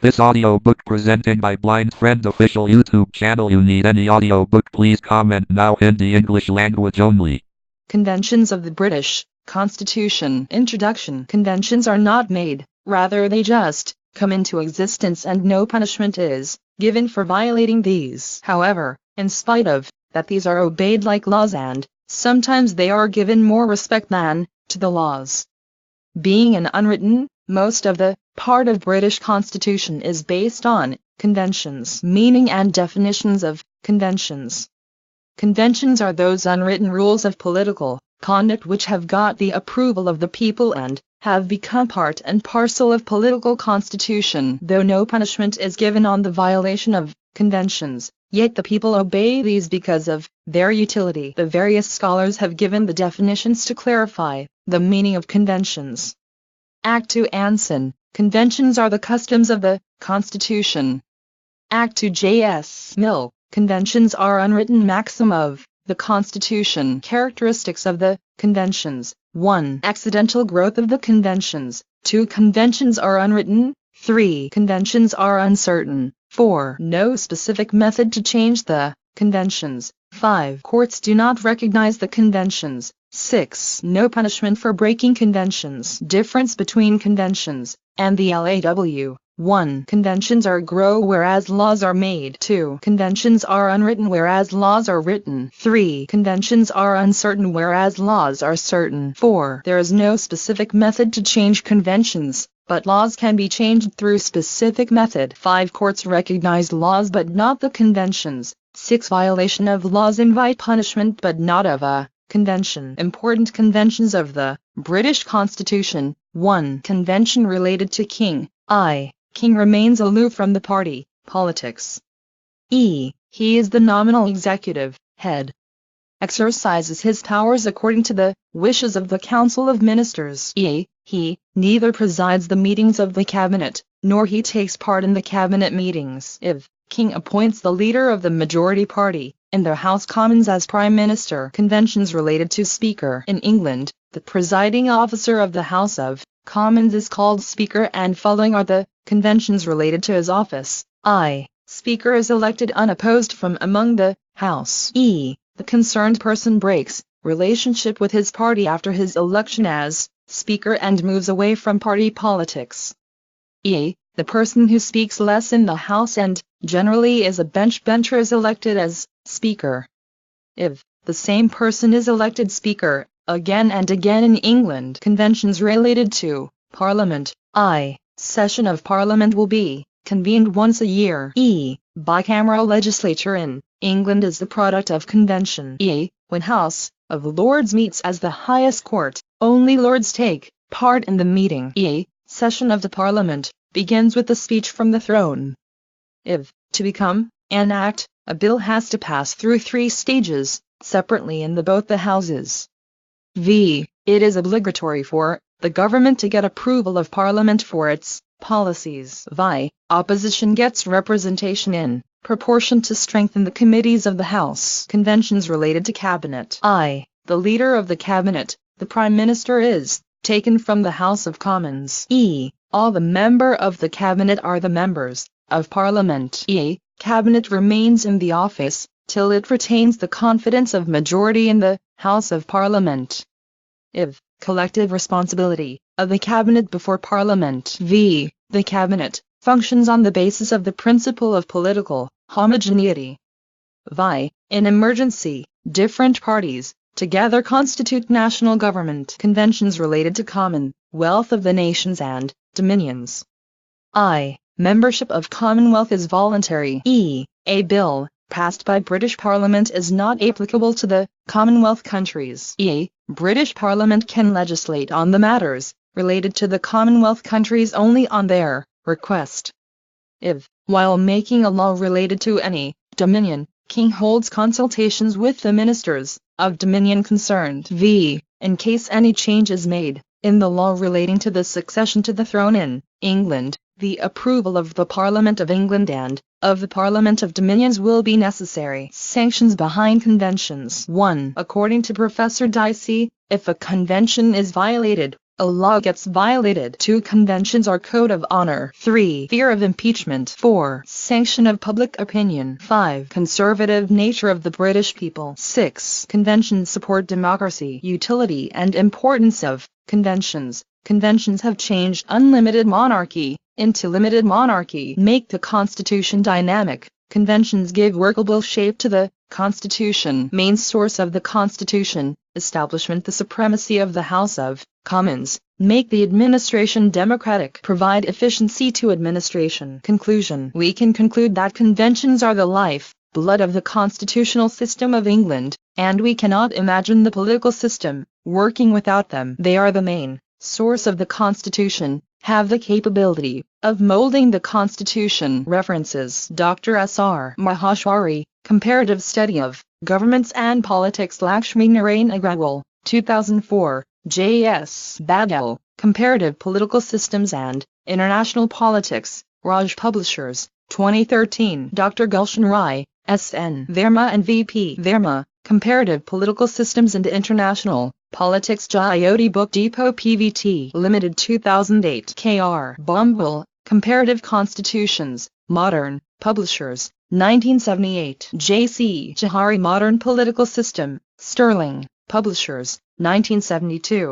This audiobook presented by Blind Friend official YouTube channel. You need any audiobook, please comment now. Hindi English language only. Conventions of the British Constitution. Introduction. Conventions are not made, rather they just come into existence, and no punishment is given for violating these. However, in spite of that, these are obeyed like laws, and sometimes they are given more respect than to the laws. Being an unwritten, most of the part of British Constitution is based on conventions. Meaning and definitions of conventions. Conventions are those unwritten rules of political conduct which have got the approval of the people and have become part and parcel of political constitution. Though no punishment is given on the violation of conventions, yet the people obey these because of their utility. The various scholars have given the definitions to clarify the meaning of conventions. Act 2 Anson. Conventions are the customs of the Constitution. Act 2 J.S. Mill. Conventions are unwritten maxim of the Constitution. Characteristics of the conventions. 1. Accidental growth of the conventions. 2. Conventions are unwritten. 3. Conventions are uncertain. 4. No specific method to change the conventions. 5. Courts do not recognize the conventions. 6. No punishment for breaking conventions. Difference between conventions and the LAW. 1. Conventions are grow whereas laws are made. 2. Conventions are unwritten whereas laws are written. 3. Conventions are uncertain whereas laws are certain. 4. There is no specific method to change conventions, but laws can be changed through specific method. 5. Courts recognize laws but not the conventions. 6. Violation of laws invite punishment but not of a convention. Important conventions of the British Constitution. 1. Convention related to King. King remains aloof from the party politics. He is the nominal executive head. Exercises his powers according to the wishes of the Council of Ministers. He neither presides the meetings of the cabinet, nor he takes part in the cabinet meetings. If King appoints the leader of the majority party in the House Commons as Prime Minister. Conventions related to Speaker. In England, the presiding officer of the House of Commons is called Speaker, and following are the conventions related to his office. Speaker is elected unopposed from among the House. The concerned person breaks relationship with his party after his election as Speaker and moves away from party politics. The person who speaks less in the House and generally is a bencher is elected as Speaker. If the same person is elected Speaker again and again in England. Conventions related to Parliament. Session of Parliament will be convened once a year. Bicameral legislature in England is the product of convention. When House of Lords meets as the highest court, only Lords take part in the meeting. Session of the Parliament begins with the speech from the throne. If to become an act, a bill has to pass through 3 stages, separately in both the houses. It is obligatory for the government to get approval of Parliament for its policies. Opposition gets representation in proportion to strengthen the committees of the House. Conventions related to Cabinet. The leader of the Cabinet, the Prime Minister, is taken from the House of Commons. All the member of the Cabinet are the members of Parliament. Cabinet remains in the office till it retains the confidence of majority in the House of Parliament. If collective responsibility of the Cabinet before Parliament. The Cabinet functions on the basis of the principle of political homogeneity. In emergency, different parties together constitute national government. Conventions related to Commonwealth of the nations and dominions. Membership of Commonwealth is voluntary. A bill passed by British Parliament is not applicable to the Commonwealth countries. British Parliament can legislate on the matters related to the Commonwealth countries only on their request. If, while making a law related to any dominion, King holds consultations with the ministers of dominion concerned. In case any change is made in the law relating to the succession to the throne in England, the approval of the Parliament of England and of the Parliament of Dominions will be necessary. Sanctions behind conventions. 1. According to Professor Dicey, if a convention is violated, A law gets violated. 2. Conventions are code of honor. 3. Fear of impeachment. 4. Sanction of public opinion. 5. Conservative nature of the British people. 6. Conventions support democracy. Utility and importance of conventions. Conventions have changed unlimited monarchy into limited monarchy. Make the Constitution dynamic. Conventions give workable shape to the Constitution. Main source of the Constitution. Establishment: the supremacy of the House of Commons. Make the administration democratic. Provide efficiency to administration. Conclusion: we can conclude that conventions are the life blood of the constitutional system of England, and we cannot imagine the political system working without them. They are the main source of the Constitution, have the capability of molding the Constitution. References: Dr. S.R. Maheshwari, Comparative Study of Governments and Politics. Lakshmi Narayan Agrawal, 2004. J.S. Badal, Comparative Political Systems and International Politics, Raj Publishers, 2013. Dr. Gulshan Rai, S.N. Verma and V.P. Verma, Comparative Political Systems and International Politics. Jyoti Book Depot Pvt. Limited, 2008. K.R. Bombal, Comparative Constitutions, Modern Publishers, 1978. J.C. Johari, Modern Political System, Sterling Publishers, 1972.